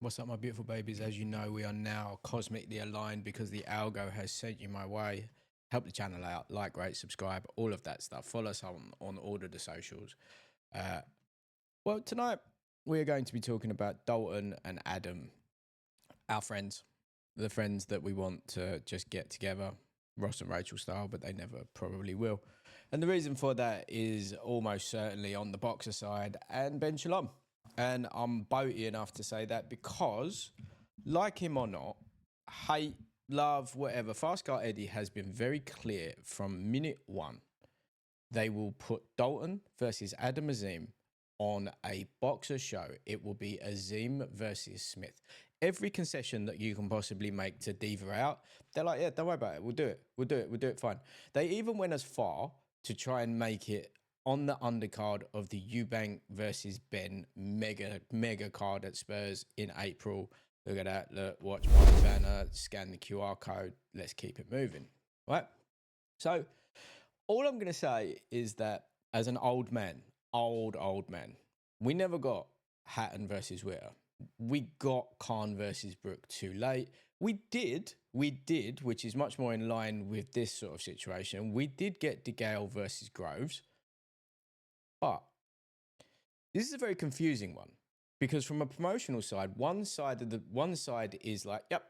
What's up, my beautiful babies? As you know, we are now cosmically aligned because the algo has sent you my way. Help the channel out, like, rate, subscribe, all of that stuff. Follow us on all of the socials. Well, tonight we are going to be talking about Dalton and Adam, our friends, the friends that we want to just get together, Ross and Rachel style, but they never probably will. And the reason for that is almost certainly on the boxer side and Ben Shalom. And I'm boaty enough to say that because, like him or not, hate, love, whatever, Fast Car Eddie has been very clear from minute one. They will put Dalton versus Adam Azim on a boxer show. It will be Azim versus Smith. Every concession that you can possibly make to diva out, they're like, yeah, don't worry about it. We'll do it. We'll do it. We'll do it fine. They even went as far to try and make it on the undercard of the Eubank versus Ben mega card at Spurs in April. Look at that. Look, watch one banner, scan the QR code. Let's keep it moving. Right? So all I'm going to say is that as an old man, old man, we never got Hatton versus Witter. We got Khan versus Brook too late. We did, which is much more in line with this sort of situation. We did get DeGale versus Groves. But this is a very confusing one because from a promotional side, one side is like, yep,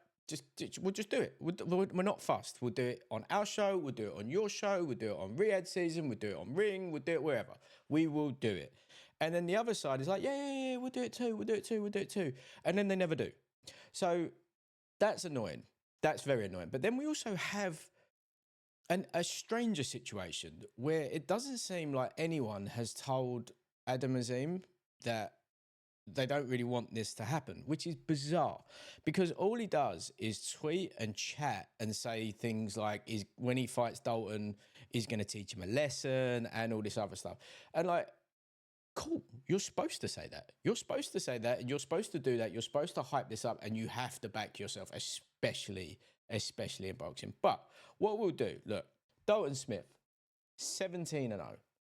we'll just do it. We're not fussed. We'll do it on our show. We'll do it on your show. We'll do it on Riyadh season. We'll do it on Ring. We'll do it wherever. We will do it. And then the other side is like, yeah, we'll do it too. We'll do it too. We'll do it too. And then they never do. So that's annoying. That's very annoying. But then we also have a stranger situation where it doesn't seem like anyone has told Adam Azim that they don't really want this to happen, which is bizarre because all he does is tweet and chat and say things like when he fights Dalton, he's going to teach him a lesson and all this other stuff. And like, cool, you're supposed to say that. You're supposed to say that and you're supposed to do that. You're supposed to hype this up and you have to back yourself, especially in boxing. But what we'll do, look, Dalton Smith, 17-0.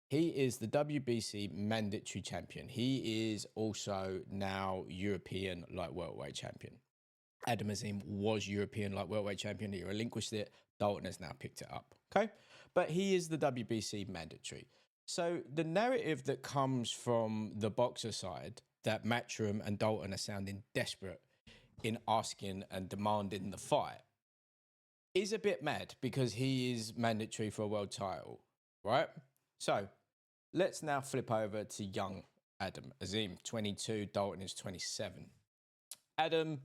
He is the WBC mandatory champion. He is also now European light welterweight champion. Adam Azim was European light welterweight champion. He relinquished it. Dalton has now picked it up. Okay, but he is the WBC mandatory. So the narrative that comes from the boxer side that Matchroom and Dalton are sounding desperate in asking and demanding the fight is a bit mad because he is mandatory for a world title, right? So let's now flip over to young Adam Azim, 22, Dalton is 27. Adam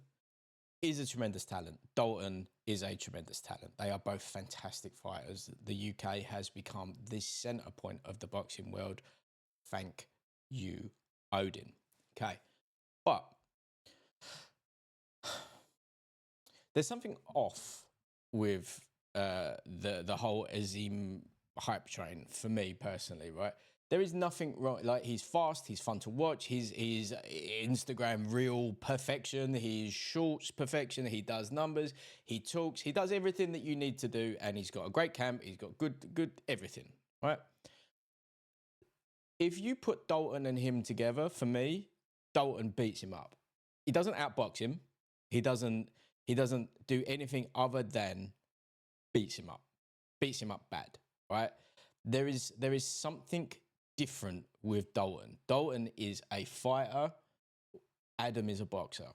is a tremendous talent. Dalton is a tremendous talent. They are both fantastic fighters. The UK has become the center point of the boxing world. Thank you, Odin. Okay, but there's something off with the whole Azim hype train for me personally, right? There is nothing wrong. Like, he's fast, he's fun to watch, he's Instagram reel perfection, he's shorts perfection, he does numbers, he talks, he does everything that you need to do, and he's got a great camp, he's got good everything, right? If you put Dalton and him together, for me, Dalton beats him up. He doesn't outbox him. He doesn't do anything other than beats him up bad, right? There is something different with Dalton. Dalton is a fighter. Adam is a boxer.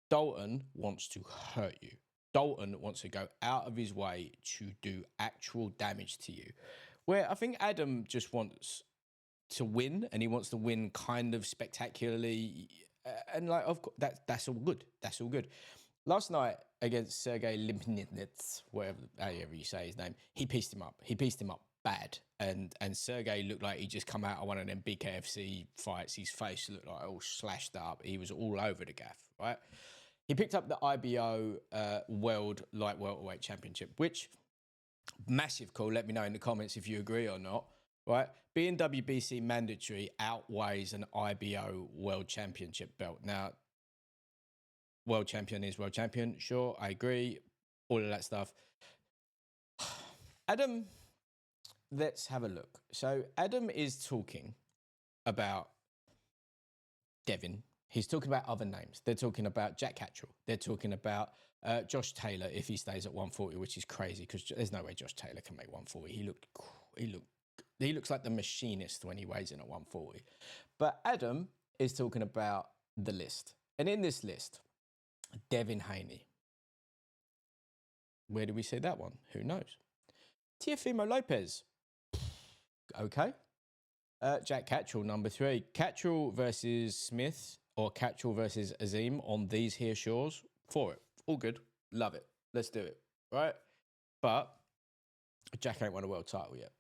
Dalton wants to hurt you. Dalton wants to go out of his way to do actual damage to you. Where I think Adam just wants to win, and he wants to win kind of spectacularly. And like, of course, that's all good. That's all good. Last night against Sergey Limpnitz, however you say his name, he pieced him up. He pieced him up bad. And Sergey looked like he just come out of one of them big KFC fights. His face looked like all slashed up. He was all over the gaff, right? He picked up the IBO World Light Welterweight Championship, which, massive call. Let me know in the comments if you agree or not, right? Being WBC mandatory outweighs an IBO World Championship belt. Now, world champion is world champion. Sure, I agree. All of that stuff. Adam, let's have a look. So Adam is talking about Devin. He's talking about other names. They're talking about Jack Cattrall. They're talking about Josh Taylor if he stays at 140, which is crazy because there's no way Josh Taylor can make 140. He looks like the machinist when he weighs in at 140. But Adam is talking about the list. And in this list, Devin Haney. Where do we see that one? Who knows? Teofimo Lopez. Okay. Jack Cattrall, number 3. Cattrall versus Smith or Cattrall versus Azim on these here shores. For it. All good. Love it. Let's do it. Right? But Jack ain't won a world title yet.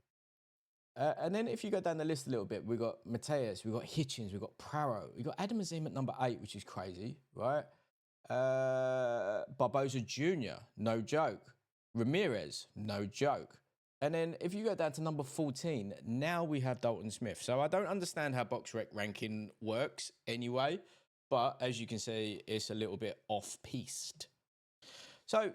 And then if you go down the list a little bit, we've got Mateus, we've got Hitchens, we've got Praro, we've got Adam Azim at number 8, which is crazy, right? Barboza Jr., no joke. Ramirez, no joke. And then if you go down to number 14, now we have Dalton Smith. So I don't understand how BoxRec ranking works anyway, but as you can see, it's a little bit off-piste. So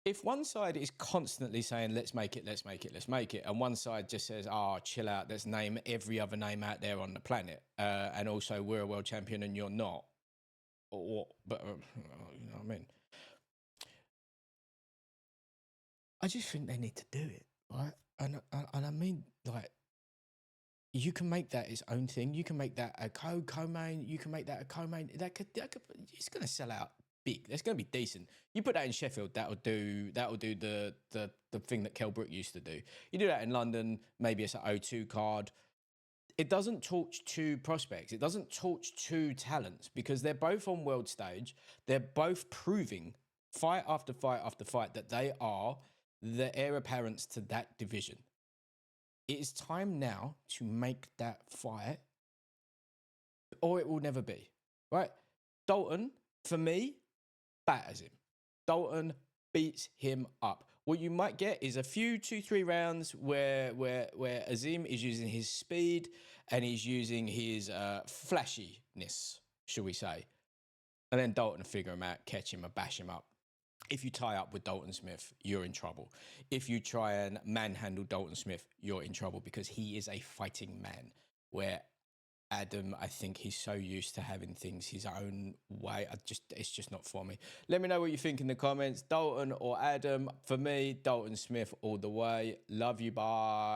if one side is constantly saying, let's make it, let's make it, let's make it, and one side just says, chill out, let's name every other name out there on the planet, and also we're a world champion and you're not, you know what I mean? I just think they need to do it, right? And I mean, like, you can make that its own thing. You can make that a co-main. You can make that a co-main. That could, it's going to sell out big. That's going to be decent. You put that in Sheffield, that'll do the thing that Kell Brook used to do. You do that in London, maybe it's an O2 card. It doesn't torch two prospects. It doesn't torch two talents because they're both on world stage. They're both proving fight after fight after fight that they are the heir apparents to that division. It is time now to make that fight or it will never be, right? Dalton, for me, batters him. Dalton beats him up. What you might get is a few 2-3 rounds where Azim is using his speed and he's using his flashiness, shall we say. And then Dalton will figure him out, catch him and bash him up. If you tie up with Dalton Smith, you're in trouble. If you try and manhandle Dalton Smith, you're in trouble because he is a fighting man. Where Adam, I think he's so used to having things his own way. It's just not for me. Let me know what you think in the comments. Dalton or Adam? For me, Dalton Smith all the way. Love you, bye.